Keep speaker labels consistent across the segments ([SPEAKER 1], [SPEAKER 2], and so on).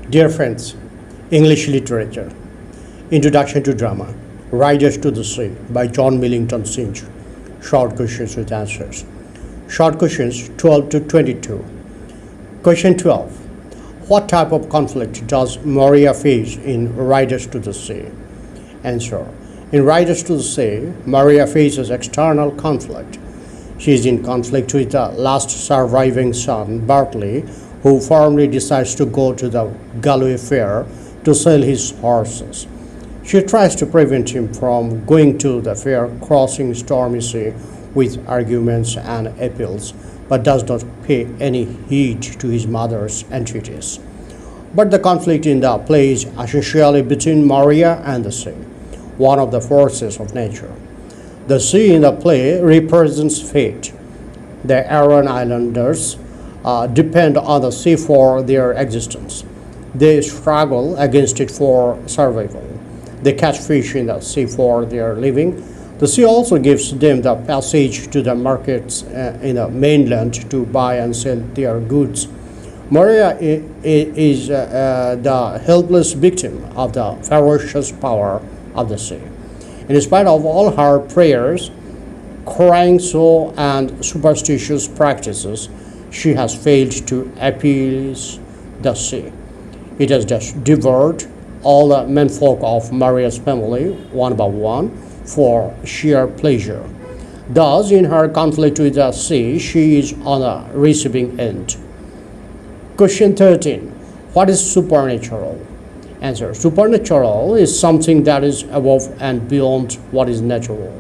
[SPEAKER 1] Dear friends, English Literature, Introduction to Drama, Riders to the Sea by John Millington Synge, Short Questions with Answers. Short questions 12 to 22. Question 12. What type of conflict does Maria face in Riders to the Sea? Answer. In Riders to the Sea, Maria faces external conflict. She is in conflict with the last surviving son, Bartley, who firmly decides to go to the Galway fair to sell his horses. She tries to prevent him from going to the fair, crossing stormy sea with arguments and appeals, but does not pay any heed to his mother's entreaties. But the conflict in the play is essentially between Maria and the sea, one of the forces of nature. The sea in the play represents fate. The Aran Islanders depend on the sea for their existence. They struggle against it for survival. They catch fish in the sea for their living. The sea also gives them the passage to the markets in the mainland to buy and sell their goods. Maria is the helpless victim of the ferocious power of the sea. In spite of all her prayers, crying soul, and superstitious practices, she has failed to appease the sea. It has just devoured all the menfolk of Maria's family, one by one, for sheer pleasure. Thus, in her conflict with the sea, she is on the receiving end. Question 13. What is supernatural? Answer. Supernatural is something that is above and beyond what is natural.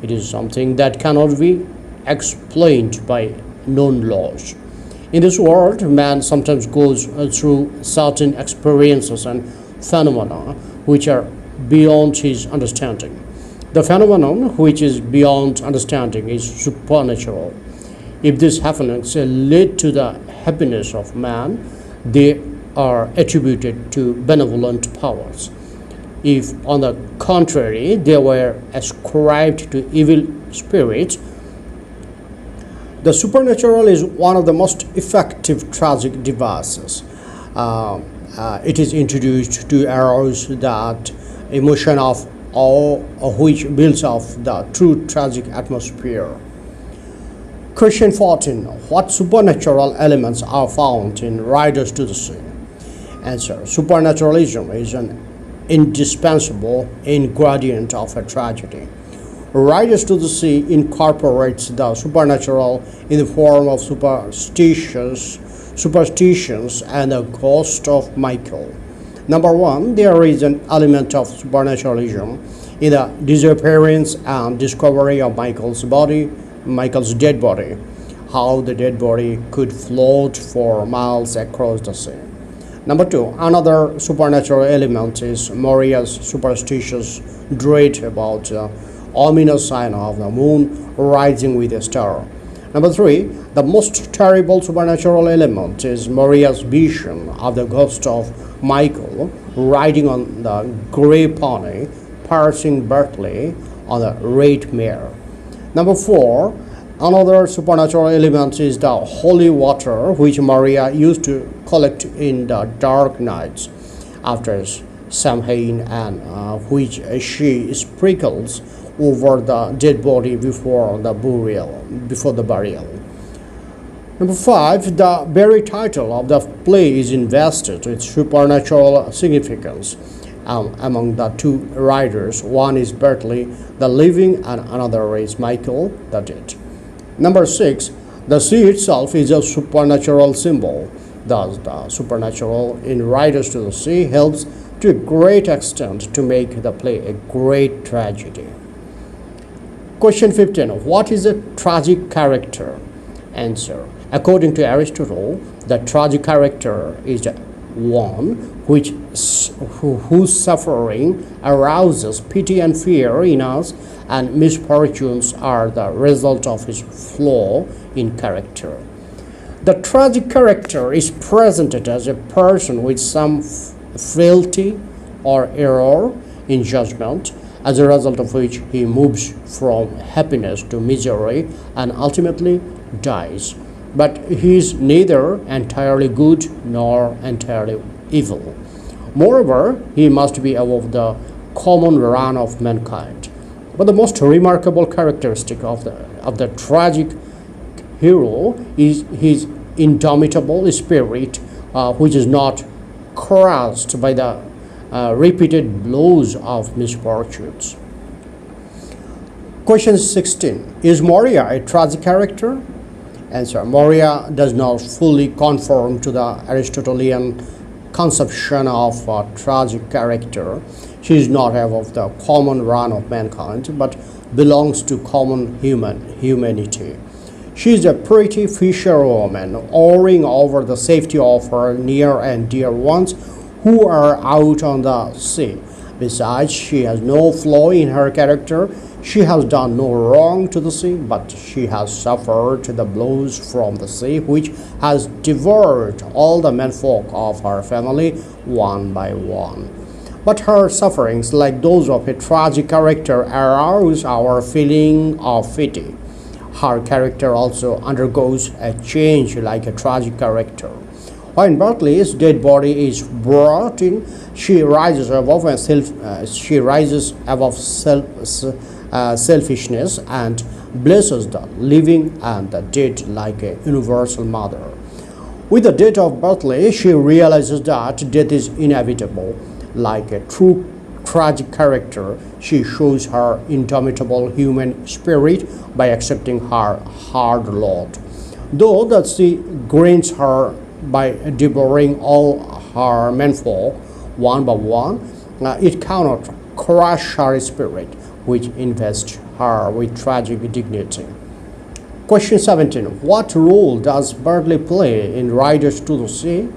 [SPEAKER 1] It is something that cannot be explained by known laws. In this world, man sometimes goes through certain experiences and phenomena which are beyond his understanding. The phenomenon which is beyond understanding is supernatural. If these happenings lead to the happiness of man, they are attributed to benevolent powers. If, on the contrary, they were ascribed to evil spirits, the supernatural is one of the most effective tragic devices. It is introduced to arouse that emotion of awe which builds up the true tragic atmosphere. Question 14. What supernatural elements are found in Riders to the Sea? Answer. Supernaturalism is an indispensable ingredient of a tragedy. Riders to the Sea incorporates the supernatural in the form of superstitions and the ghost of Michael. Number one, there is an element of supernaturalism in the disappearance and discovery of Michael's dead body, how the dead body could float for miles across the sea. Number two, another supernatural element is Maria's superstitious dread about the ominous sign of the moon rising with a star. Number three, the most terrible supernatural element is Maria's vision of the ghost of Michael riding on the grey pony, passing Bartley on the red mare. Number four, another supernatural element is the holy water which Maria used to collect in the dark nights after Samhain and which she sprinkles over the dead body before the burial. Number five, the very title of the play is invested with supernatural significance. Among the two riders, one is Bartley, the living, and another is Michael, the dead. Number six, the sea itself is a supernatural symbol. Thus, the supernatural in Riders to the Sea helps to a great extent to make the play a great tragedy. Question 15. What is a tragic character? Answer. According to Aristotle, the tragic character is one whose suffering arouses pity and fear in us, and misfortunes are the result of his flaw in character. The tragic character is presented as a person with some frailty or error in judgment, as a result of which he moves from happiness to misery and ultimately dies. But he is neither entirely good nor entirely evil. Moreover, he must be above the common run of mankind. But the most remarkable characteristic of the tragic hero is his indomitable spirit, which is not crushed by the repeated blows of misfortunes. Question 16. Is Moria a tragic character? Answer. Moria does not fully conform to the Aristotelian conception of a tragic character. She is not above the common run of mankind, but belongs to common humanity. She is a pretty fisherwoman, oaring over the safety of her near and dear ones who are out on the sea. Besides, she has no flaw in her character. She has done no wrong to the sea, but she has suffered the blows from the sea, which has devoured all the menfolk of her family one by one. But her sufferings, like those of a tragic character, arouse our feeling of pity. Her character also undergoes a change like a tragic character. When Berkeley's dead body is brought in, she rises above selfishness and blesses the living and the dead like a universal mother. With the death of Berkeley, she realizes that death is inevitable. Like a true tragic character, she shows her indomitable human spirit by accepting her hard lot. Though the sea grinds her by devouring all her menfolk one by one, it cannot crush her spirit, which invests her with tragic dignity. Question 17. What role does Berkeley play in Riders to the Sea?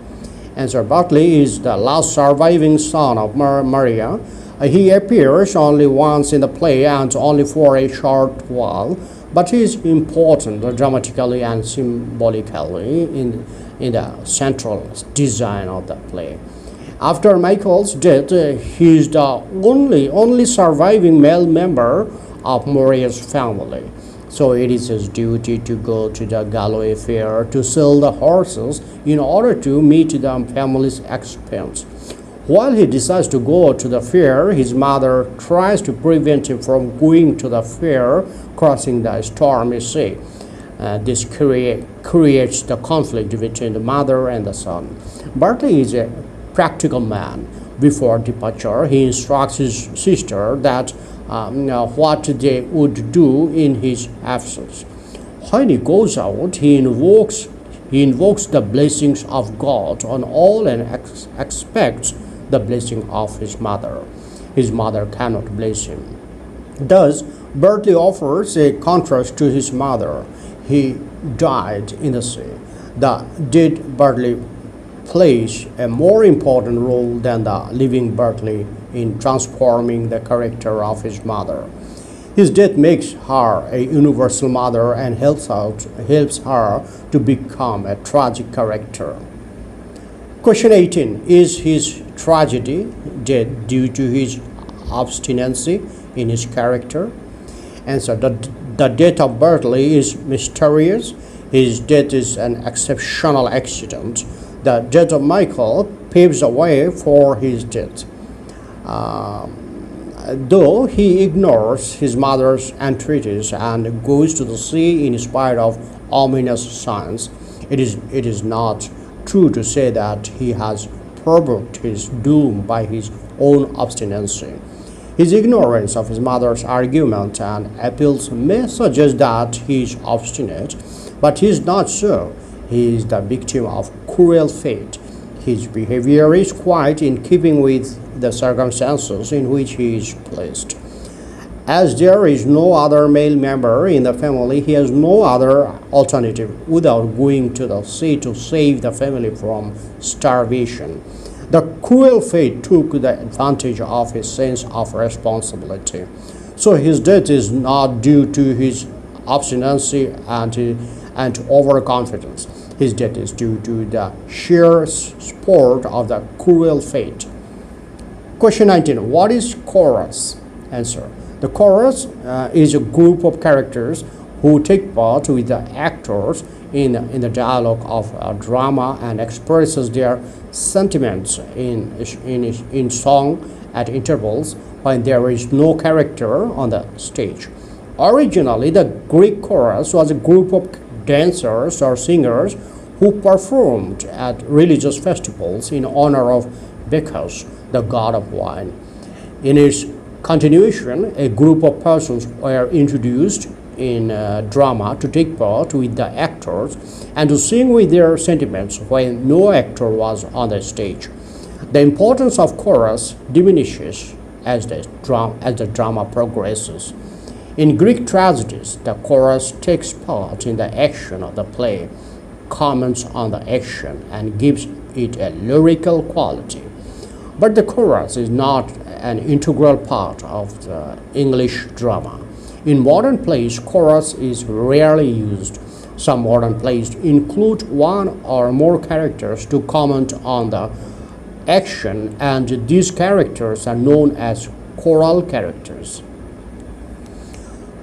[SPEAKER 1] Answer. Berkeley is the last surviving son of Maria. He appears only once in the play and only for a short while, but he is important dramatically and symbolically in the central design of the play. After Michael's death, he is the only surviving male member of Maria's family. So it is his duty to go to the Galloway fair to sell the horses in order to meet the family's expense. While he decides to go to the fair, his mother tries to prevent him from going to the fair, crossing the stormy sea. This creates the conflict between the mother and the son. Berkeley is a practical man. Before departure, he instructs his sister that what they would do in his absence. When he goes out, he invokes the blessings of God on all and expects the blessing of his mother. His mother cannot bless him. Thus, Berkeley offers a contrast to his mother. He died in the sea. The dead Berkeley plays a more important role than the living Berkeley in transforming the character of his mother. His death makes her a universal mother and helps her to become a tragic character. Question 18. Is his tragedy death due to his obstinacy in his character? Answer. The death of Berkeley is mysterious. His death is an exceptional accident. The death of Michael paves the way for his death. Though he ignores his mother's entreaties and goes to the sea in spite of ominous signs, it is not true to say that he has provoked his doom by his own obstinacy. His ignorance of his mother's argument and appeals may suggest that he is obstinate, but he is not so. He is the victim of cruel fate. His behavior is quite in keeping with the circumstances in which he is placed. As there is no other male member in the family, he has no other alternative without going to the sea to save the family from starvation. The cruel fate took the advantage of his sense of responsibility. So his death is not due to his obstinacy and overconfidence. His death is due to the sheer sport of the cruel fate. Question 19. What is chorus? Answer. The chorus is a group of characters who take part with the actors in the dialogue of drama and expresses their sentiments in song at intervals when there is no character on the stage. Originally, the Greek chorus was a group of dancers or singers who performed at religious festivals in honor of Bacchus, the god of wine. In its continuation, a group of persons were introduced in drama to take part with the actors and to sing with their sentiments when no actor was on the stage. The importance of chorus diminishes as the drama progresses. In Greek tragedies, the chorus takes part in the action of the play, comments on the action, and gives it a lyrical quality. But the chorus is not an integral part of the English drama. In modern plays, chorus is rarely used. Some modern plays include one or more characters to comment on the action, and these characters are known as choral characters.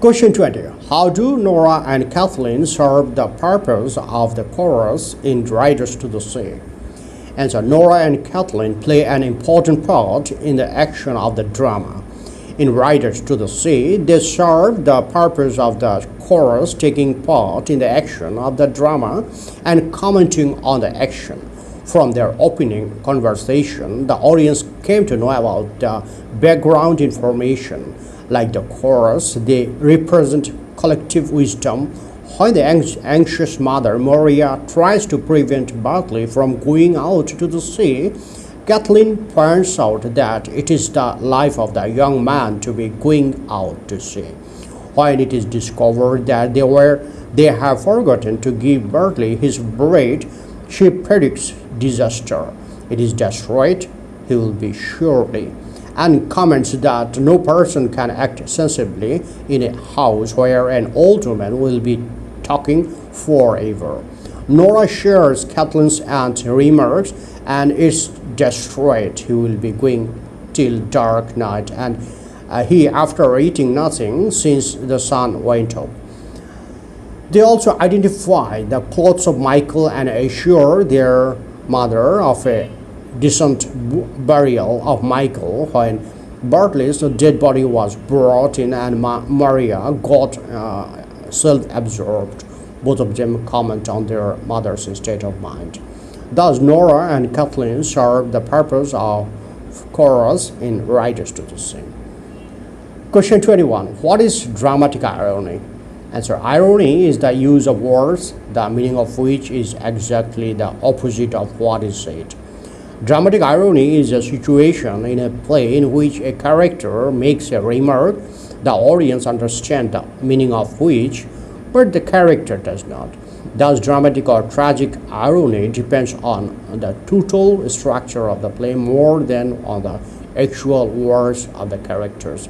[SPEAKER 1] Question 20. How do Nora and Kathleen serve the purpose of the chorus in Riders to the Sea? Answer. Nora and Kathleen play an important part in the action of the drama. In Riders to the Sea, they serve the purpose of the chorus taking part in the action of the drama and commenting on the action. From their opening conversation, the audience came to know about the background information. Like the chorus, they represent collective wisdom. When the anxious mother, Maria, tries to prevent Bartley from going out to the sea, Kathleen points out that it is the life of the young man to be going out to sea. When it is discovered that they have forgotten to give Bartley his bread, she predicts disaster. It is destroyed, he will be surely, and comments that no person can act sensibly in a house where an old woman will be talking forever. Nora shares Kathleen's aunt's remarks, and it's destroyed. He will be going till dark night, and he, after eating nothing since the sun went up. They also identify the clothes of Michael and assure their mother of a decent burial of Michael when Bartley's dead body was brought in, and Maria got self-absorbed. Both of them comment on their mother's state of mind. Thus, Nora and Kathleen serve the purpose of chorus in Riders to the Sea. Question 21. What is dramatic irony? Answer. Irony is the use of words, the meaning of which is exactly the opposite of what is said. Dramatic irony is a situation in a play in which a character makes a remark, the audience understands the meaning of which, but the character does not. Thus, dramatic or tragic irony depends on the total structure of the play more than on the actual words of the characters.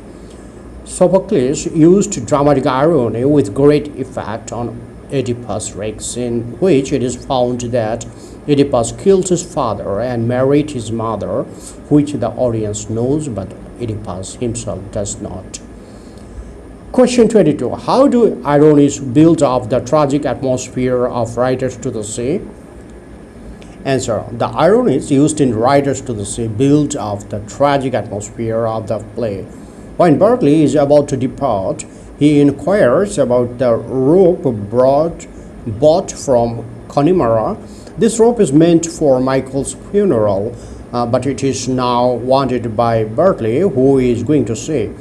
[SPEAKER 1] Sophocles used dramatic irony with great effect on Oedipus Rex, in which it is found that Oedipus killed his father and married his mother, which the audience knows, but Oedipus himself does not. Question 22. How do ironies build up the tragic atmosphere of Riders to the Sea? Answer. The ironies used in Riders to the Sea build up the tragic atmosphere of the play. When Bartley is about to depart, he inquires about the rope bought from Connemara. This rope is meant for Michael's funeral, but it is now wanted by Bartley, who is going to sea.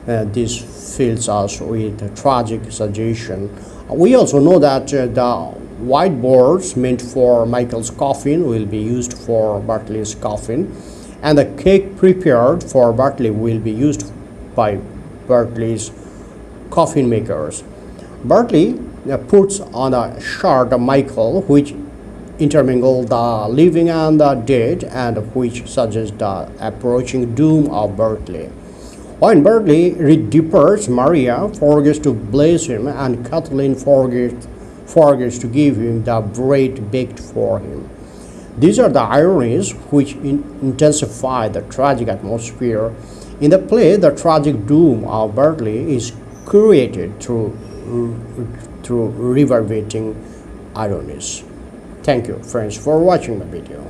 [SPEAKER 1] This fills us with a tragic suggestion. We also know that the whiteboards meant for Michael's coffin will be used for Bartley's coffin, and the cake prepared for Bartley will be used by Bartley's coffin makers. Bartley puts on a shirt of Michael which intermingle the living and the dead, and which suggests the approaching doom of Bartley. When Bartley departs, Maria forgets to bless him, and Kathleen forgets to give him the bread baked for him. These are the ironies which intensify the tragic atmosphere. In the play, the tragic doom of Bartley is created through reverberating ironies. Thank you friends for watching my video.